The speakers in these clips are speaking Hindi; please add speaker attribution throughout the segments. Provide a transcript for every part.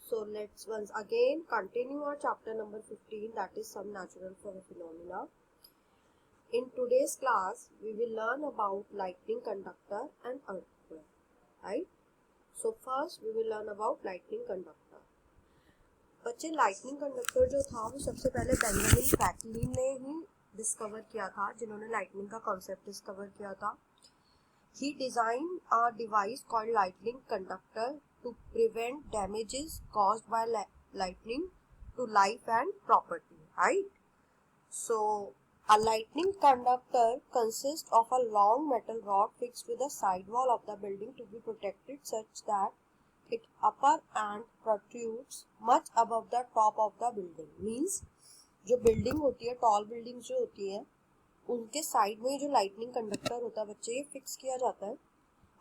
Speaker 1: So let's once again continue our chapter number 15, that is some natural phenomena. In today's class, we will learn about lightning conductor and earthquake, right? So first we will learn about lightning conductor. बच्चे lightning conductor जो था वो सबसे पहले बेंजामिन फ्रैंकलिन ने ही डिस्कवर किया था, जिन्होंने lightning का कॉन्सेप्ट डिस्कवर किया था. He designed a device called lightning conductor to prevent damages caused by lightning to life and property, right? So, a lightning conductor consists of a long metal rod fixed to the side wall of the building to be protected such that its upper end protrudes much above the top of the building. Means, जो building होती है, tall buildings जो होती है, उनके साइड में जो लाइटनिंग कंडक्टर होता है बच्चे, ये फिक्स किया जाता है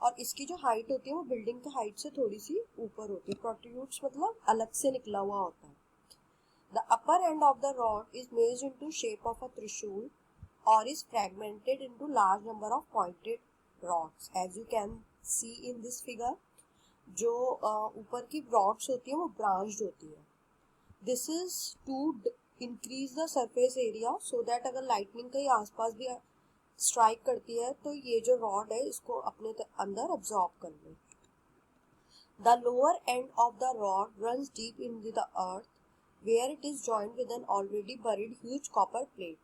Speaker 1: और इसकी जो हाइट होती है वो बिल्डिंग के हाइट से थोड़ी सी ऊपर होती है. प्रोट्रूड्स मतलब अलग से निकला हुआ होता है. The upper end of the rod is made into shape of a trishul और is fragmented into large number of pointed rods. As you can see in this figure, जो ऊपर की रॉड्स होती है वो ब्रांच्ड होती है. This is to increase the surface area so that अगर लाइटनिंग कहीं आसपास भी स्ट्राइक करती है तो ये जो रॉड है इसको अपने अंदर अब्सॉर्ब कर ले. The lower end of the rod runs deep in the earth where it is joined with an already buried huge copper plate.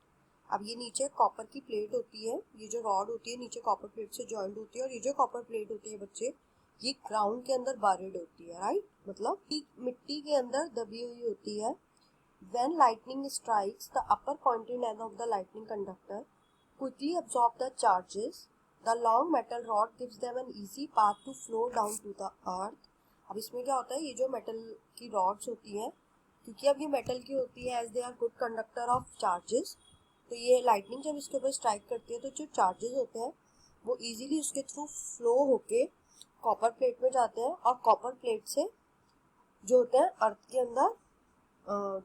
Speaker 1: अब ये नीचे कॉपर की प्लेट होती है, ये जो रॉड होती है नीचे कॉपर प्लेट से जॉइंट होती है और ये जो कॉपर प्लेट होती है बच्चे ये ग्राउंड के अंदर बरीड होती है, राइट? मतलब मिट्टी के अंदर दबी हुई होती है. When lightning strikes, the upper pointed end of the lightning conductor quickly absorb the charges. The long metal rod gives them an easy path to flow down to the earth. अब इसमें क्या होता है, ये जो मेटल की रॉड्स होती हैं, क्योंकि अब ये मेटल की होती है, as they are good conductor of charges, तो ये लाइटनिंग जब इसके ऊपर स्ट्राइक करती है तो जो चार्जेस होते हैं वो इजीली उसके थ्रू फ्लो होके कॉपर प्लेट में जाते हैं और कॉपर प्लेट से जो होते हैं अर्थ के अंदर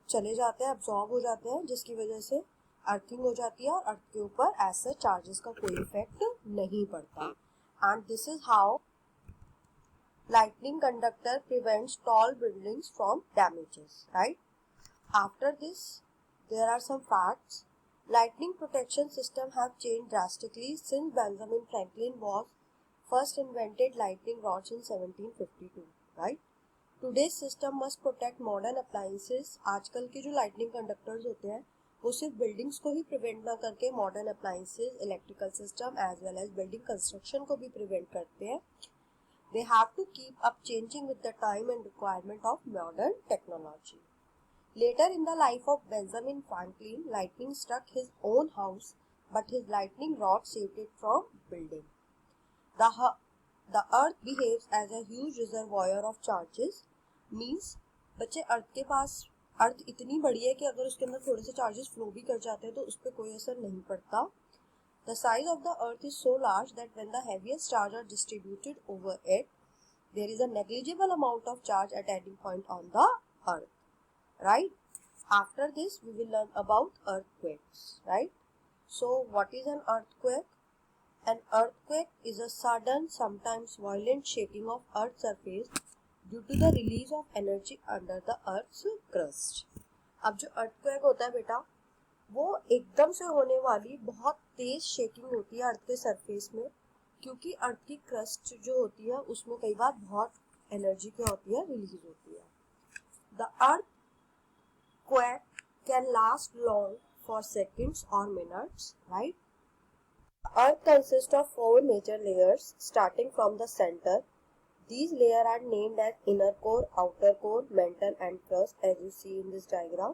Speaker 1: चले जाते हैं, अब्सॉर्ब हो जाते हैं, जिसकी वजह से अर्थिंग हो जाती है और अर्थ के ऊपर ऐसे चार्जेस का कोई इफेक्ट नहीं पड़ता. And this is how lightning conductor prevents tall buildings from damages, right? After this, there are some facts. Lightning protection system have changed drastically since Benjamin Franklin was first invented lightning rods in 1752, right? Today's system must protect modern appliances. आजकल के जो lightning conductors होते हैं वो सिर्फ buildings को ही prevent ना करके modern appliances, electrical system as well as building construction को भी prevent करते हैं. They have to keep up changing with the time and requirement of modern technology. Later in the life of Benjamin Franklin, lightning struck his own house, but his lightning rod saved it from building. The earth behaves as a huge reservoir of charges. Means बच्चे अर्थ इतनी बड़ी है कि अगर उसके अंदर थोड़े से चार्जेस फ्लो भी कर जाते हैं तो उस पर कोई असर नहीं पड़ता. The size of the earth is so large that when the heaviest charges are distributed over it, there is a negligible amount of charge at any point on the earth, right? After this, we will learn about earthquakes, right? So, what is an earthquake? An earthquake is a sudden, sometimes violent shaking of Earth's surface due to the release of energy under the Earth's crust. अब जो earthquake होता है बेटा, वो एकदम से होने वाली बहुत तेज शेकिंग होती है अर्थ के सरफेस में, क्योंकि अर्थ की क्रस्ट जो होती है उसमें कई बार बहुत एनर्जी क्या होती है, रिलीज होती है. The earthquake can last long for seconds और minutes, right? Earth consist of 4 major layers starting from the centre. These layers are named as inner core, outer core, mantle and crust, as you see in this diagram.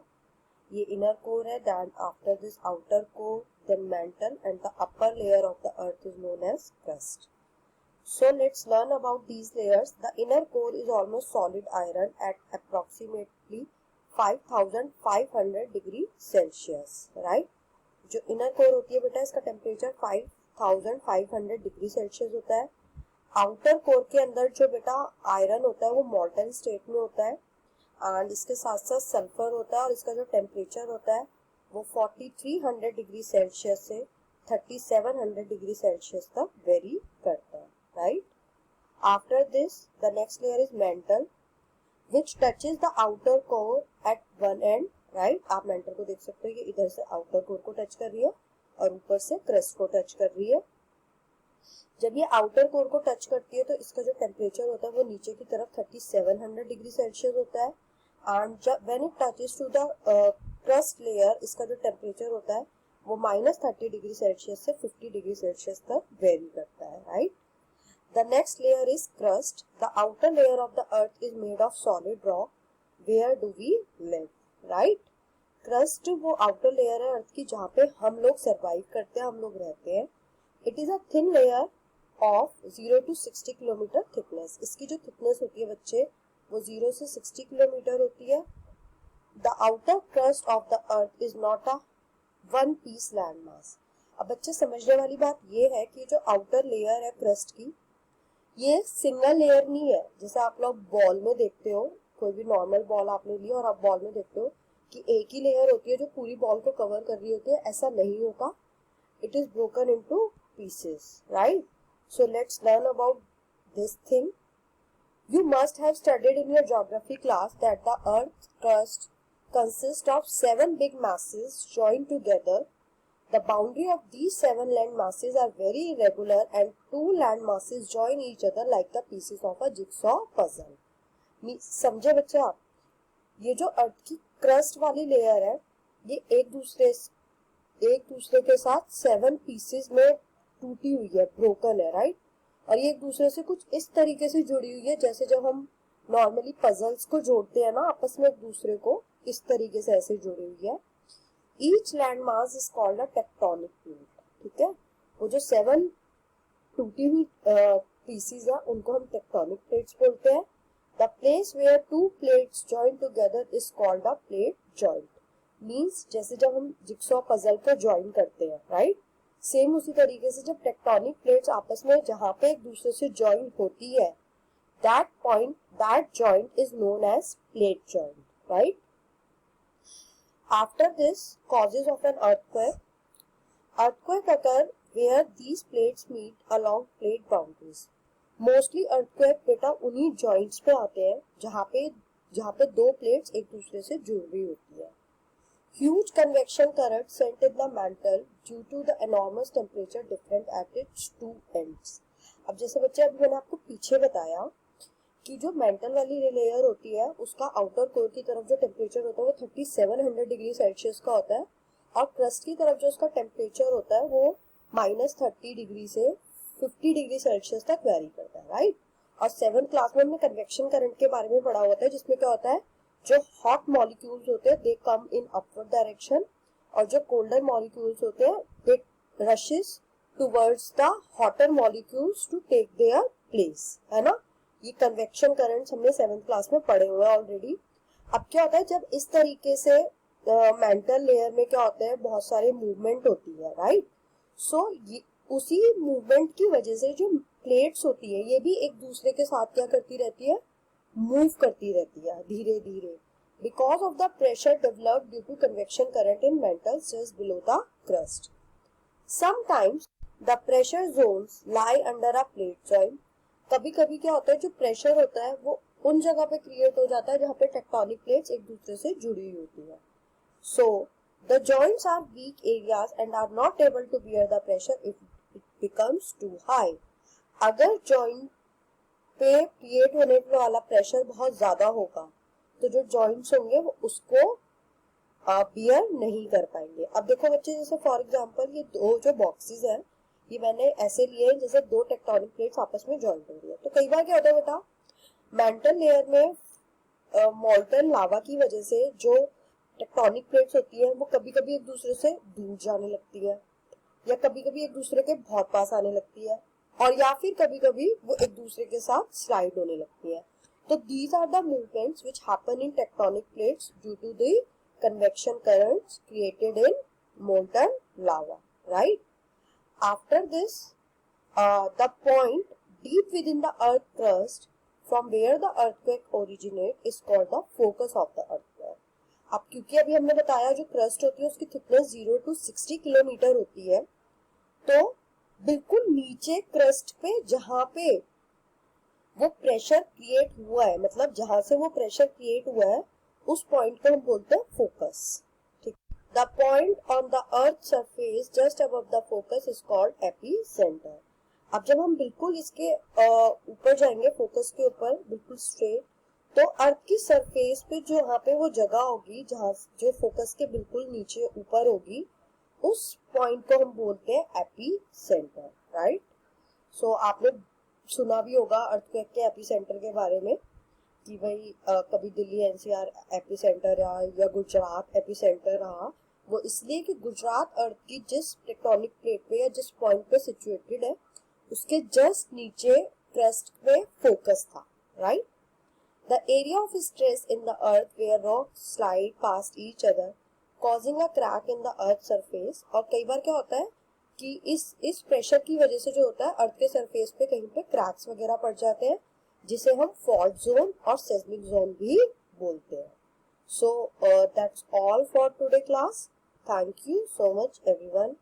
Speaker 1: ये inner core है, then after this outer core, then mantle, and the upper layer of the earth is known as crust. So let's learn about these layers. The inner core is almost solid iron at approximately 5500 degree Celsius, right? जो inner core होती है बेटा इसका टेम्परेचर 5500 डिग्री सेल्सियस होता है. आउटर कोर के अंदर जो बेटा आयरन होता है वो मॉल्टन स्टेट में होता है एंड इसके साथ साथ सल्फर होता है और इसका जो टेम्परेचर होता है वो 4300 डिग्री सेल्सियस से 3700 डिग्री सेल्सियस तक वेरी करता है, right? After this the next layer is mental. which touches the outer core at one end, right? आप मेंटल को देख सकते हो, ये इधर से आउटर कोर को टच कर रही है और ऊपर से क्रस्ट को टच कर रही है। जब ये आउटर कोर को टच करती है तो इसका जो टेम्परेचर होता है वो नीचे की तरफ 3700 डिग्री सेल्सियस होता है, एंड जब when it touches to the crust layer, इसका जो टेम्परेचर होता है वो -30 डिग्री सेल्सियस से 50 डिग्री सेल्सियस तक वेरी करता है, right? The next layer is crust. The outer layer of the earth is made of solid rock. Where do we live? Right? Crust वो outer layer है अर्थ की जहाँ पे हम लोग survive करते हैं, हम लोग रहते हैं. It is a thin layer of 0 to 60 kilometre thickness. इसकी जो thickness होती है बच्चे वो 0 से 60 किलोमीटर होती है. The outer crust of the earth is not a one piece landmass. अब बच्चे समझने वाली बात ये है कि जो outer layer है crust की, ये सिंगल लेयर नहीं है। जैसे आप लोग बॉल में देखते हो, कोई भी नॉर्मल बॉल आपने ली और आप बॉल में देखते हो कि एक ही लेयर होती है जो पूरी बॉल को कवर कर रही होती है, ऐसा नहीं होता। It is broken into pieces, right? So let's learn about this thing. You must have studied in your geography class that the Earth's crust consists of 7 big masses joined together. The boundary of these 7 land masses are very irregular and 2 land masses join each other like the pieces of a jigsaw puzzle. समझे बच्चे आप? ये जो अर्थ की क्रस्ट वाली लेयर है ये एक दूसरे के साथ 7 पीसेस में टूटी हुई है, ब्रोकन है, राइट? और ये एक दूसरे से कुछ इस तरीके से जुड़ी हुई है जैसे जब हम नॉर्मली पजल्स को जोड़ते हैं ना आपस में एक दूसरे को, इस तरीके से ऐसे जुड़ी हुई है. Each landmass is called a tectonic plate. ठीक है, वो जो 7 टूटी हुई पीसीज है उनको हम टेक्टोनिक प्लेट्स बोलते हैं. The place where 2 plates join together is called a plate joint. Means जैसे जब हम जिक्सॉ पजल को ज्वाइन करते हैं, राइट? सेम उसी तरीके से जब टेक्टोनिक प्लेट्स आपस में जहाँ पे एक दूसरे से ज्वाइन होती है, that joint is known as plate joint, right? After this, causes of an earthquake occur where these plates meet along plate boundaries. Mostly earthquake बेटा उन्हीं joints पे आते हैं जहाँ पे 2 plates एक दूसरे से जुड़ रही होती है. Huge convection current sent in the mantle due to the enormous temperature difference at its 2 ends. अब जैसे बच्चे अभी मैंने आपको पीछे बताया कि जो मेंटल वाली लेयर होती है उसका आउटर कोर की तरफ जो टेम्परेचर होता है वो 3700 डिग्री सेल्सियस का होता है, और क्रस्ट की तरफ जो उसका टेम्परेचर होता है वो -30 डिग्री से 50 डिग्री सेल्सियस तक वेरी करता है, राइट? और 7th क्लास में हमने कन्वेक्शन करंट के बारे में पढ़ा होता है जिसमें क्या होता है, जो हॉट मॉलिक्यूल्स होते हैं दे कम इन अपवर्ड डायरेक्शन, और जो कोल्डर मॉलिक्यूल्स होते हैं they rushes towards the hotter molecules to take their place, है ना? ये कन्वेक्शन करंट्स हमने 7th क्लास में पढ़े हुए हैं ऑलरेडी. अब क्या होता है जब इस तरीके से मेंटल लेयर में क्या होता है, बहुत सारे मूवमेंट होती है, राइट? सो उसी मूवमेंट की वजह से जो प्लेट्स होती है ये भी एक दूसरे के साथ क्या करती रहती है, मूव करती रहती है धीरे धीरे, because of the pressure developed due to convection current in mantles just below the crust. Sometimes the pressure zones lie under a plate joint. कभी कभी क्या होता है जो प्रेशर होता है वो उन जगह पे क्रिएट हो जाता है जहाँ पे टेक्टोनिक प्लेट्स एक दूसरे से जुड़ी होती है. So the joints are weak areas and are not able to bear the pressure if it becomes too high. अगर जॉइंट पे क्रिएट होने वाला प्रेशर बहुत ज्यादा होगा तो जो जॉइंट्स होंगे वो उसको बियर नहीं कर पाएंगे. अब देखो बच्चे, जैसे फॉर एग्जांपल ये 2 जो बॉक्सेस हैं ये मैंने ऐसे लिए हैं जैसे 2 टेक्टोनिक प्लेट्स आपस में जॉइंट हो रही है. तो कई बार क्या होता है बेटा, मेंटल लेयर में मॉल्टन लावा की वजह से जो टेक्टोनिक प्लेट्स होती है वो कभी कभी एक दूसरे से दूर जाने लगती है, या कभी कभी एक दूसरे के बहुत पास आने लगती है, और या फिर कभी कभी वो एक दूसरे के साथ स्लाइड होने लगती है. तो these are the movements which happen in tectonic plates due to the convection currents created in molten lava, right? After this, the point deep within the earth crust from where the earthquake originate is called the focus of the earthquake. अब क्योंकि अभी हमने बताया जो क्रस्ट होती है उसकी थिकनेस 0 to 60 किलोमीटर होती है, तो बिल्कुल नीचे क्रस्ट पे जहाँ पे वो प्रेशर क्रिएट हुआ है, मतलब जहां से वो प्रेशर क्रिएट हुआ है उस पॉइंट को हम बोलते हैं फोकस। ठीक, the point on the earth surface just above the focus is called epicentre. अब जब हम बिल्कुल इसके ऊपर जाएंगे, फोकस के ऊपर बिल्कुल स्ट्रेट, तो अर्थ की सरफेस पे जो यहाँ पे वो जगह होगी जहाँ जो फोकस के बिल्कुल नीचे ऊपर होगी, उस पॉइंट को हम बोलते हैं एपिसेंटर, राइट। सो आपने सुना भी होगा अर्थक्वेक के एपिसेंटर के बारे में कि भाई कभी दिल्ली एनसीआर एपिसेंटर रहा या गुजरात एपिसेंटर रहा। वो इसलिए कि गुजरात अर्थ की जिस टेक्टोनिक प्लेट पे या जिस पॉइंट पे सिचुएटेड है उसके जस्ट नीचे क्रेस्ट पे फोकस था, right. The area of stress in the earth where rocks slide past each other causing a crack in the earth surface. और कई बार क्या होता है कि इस प्रेशर की वजह से जो होता है अर्थ के सरफेस पे कहीं पे क्रैक्स वगैरह पड़ जाते हैं, जिसे हम फॉल्ट जोन और सेस्मिक जोन भी बोलते हैं। So that's all for today class. Thank you so much everyone.